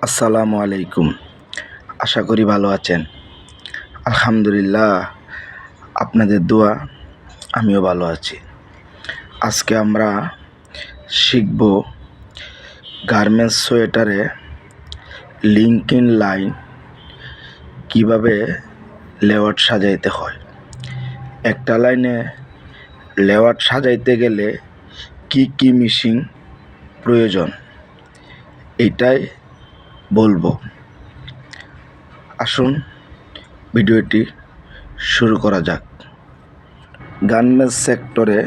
আসসালামু আলাইকুম। আশা করি ভালো আছেন। আলহামদুলিল্লাহ, আপনাদের দোয়া আমিও ভালো আছি। আজকে আমরা শিখব গার্মেন্টস সোয়েটারে লিঙ্কিং লাইন কিভাবে লেআউট সাজাইতে হয়। একটা লাইনে লেআউট সাজাইতে গেলে কি মেশিন প্রয়োজন এটাই বলবো। আসুন ভিডিওটি শুরু করা যাক। গার্মেন্টস সেক্টরে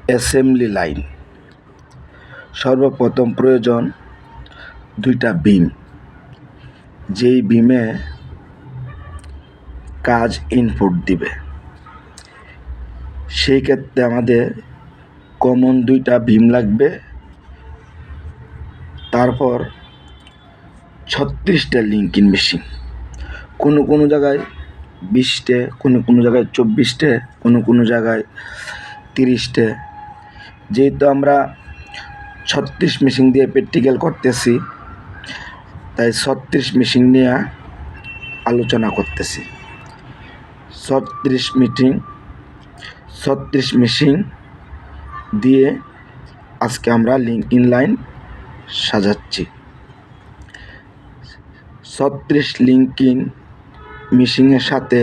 অ্যাসেম্বলি লাইন। সর্বপ্রথম প্রয়োজন দুইটা বিম, যেই বিমে কাজ ইনপুট দিবে। সেই ক্ষেত্রে আমাদের কমন দুইটা বিম লাগবে। তারপর 36টা লিঙ্কিং মেশিন, কোনো জায়গায় 20টে, কোনো জায়গায় 24টে, কোনো জায়গায় 30টে। যেহেতু আমরা 36 মেশিন দিয়ে প্র্যাকটিক্যাল করতেছি, তাই 36 মেশিন নিয়ে আলোচনা করতেছি। 36 মেশিন দিয়ে আজকে আমরা লিঙ্কিং লাইন সাজাচ্ছি। 36 লিঙ্কিং মেশিনের সাথে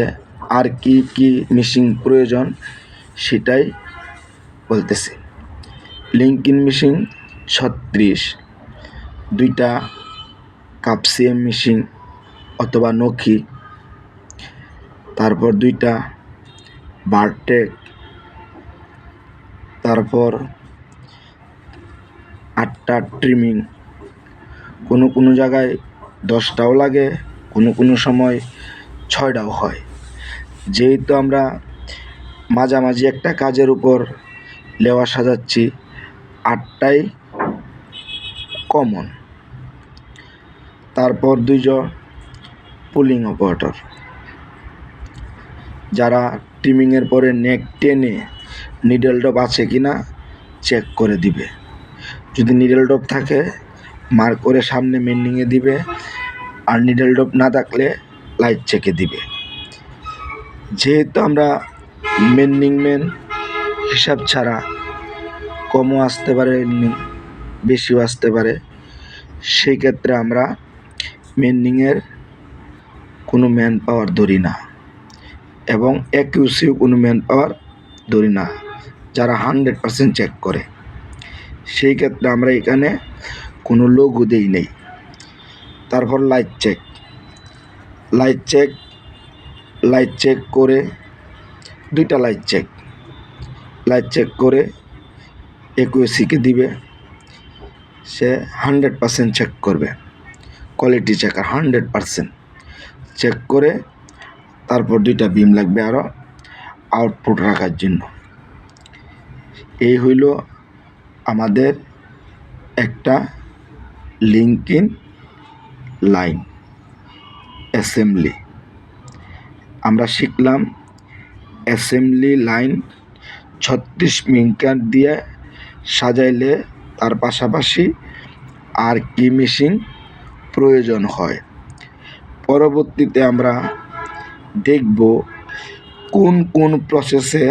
আর কি মেশিন প্রয়োজন সেটাই বলতেছি। লিঙ্কিং মেশিন 36, দুইটা কাপসিএম মেশিন অথবা নখি, তারপর দুইটা বারটেক, তারপর 8টা ট্রিমিং, কোনো জায়গায় 10টাও লাগে, কোনো সময় 6টাও হয়। যেহেতু আমরা মাঝামাঝি একটা কাজের উপর লেওয়া সাজাচ্ছি, 8টাই কমন। তারপর 2জন পুলিং অপারেটর, যারা ট্রিমিংয়ের পরে নেক টেনে নিডল ডপ আছে কিনা চেক করে দিবে। যদি নিডল ডপ থাকে মার্ক করে সামনে মেন্ডিংয়ে দিবে, আর নিডল ডপ না থাকলে লাইট চেকে দিবে। যেহেতু আমরা মেন্ডিং হিসাব ছাড়া কমও আসতে পারে, বেশিও আসতে পারে, সেই ক্ষেত্রে আমরা মেন্ডিংয়ের কোনো ম্যান পাওয়ার ধরি না এবং অ্যাকিউরেসিও কোনো ম্যান পাওয়ার ধরি না, যারা 100% চেক করে। সেই ক্ষেত্রে আমরা এখানে কোনো লোগো দেই নেই। তারপর লাইট চেক করে, দুইটা লাইট চেক করে অ্যাকিউরেসিকে দিবে। সে 100% চেক করবে, কোয়ালিটি চেকার 100% চেক করে। তারপর দুইটা বিম লাগবে আরও আউটপুট রাখার জন্য। এই হইল আমাদের একটা লিঙ্কিং লাইন অ্যাসেম্বলি। আমরা শিখলাম অ্যাসেম্বলি লাইন 36 মিটার দিয়ে সাজাইলে তার পাশাপাশি আর কি মেশিন প্রয়োজন হয়। পরবর্তীতে আমরা দেখব কোন প্রসেসে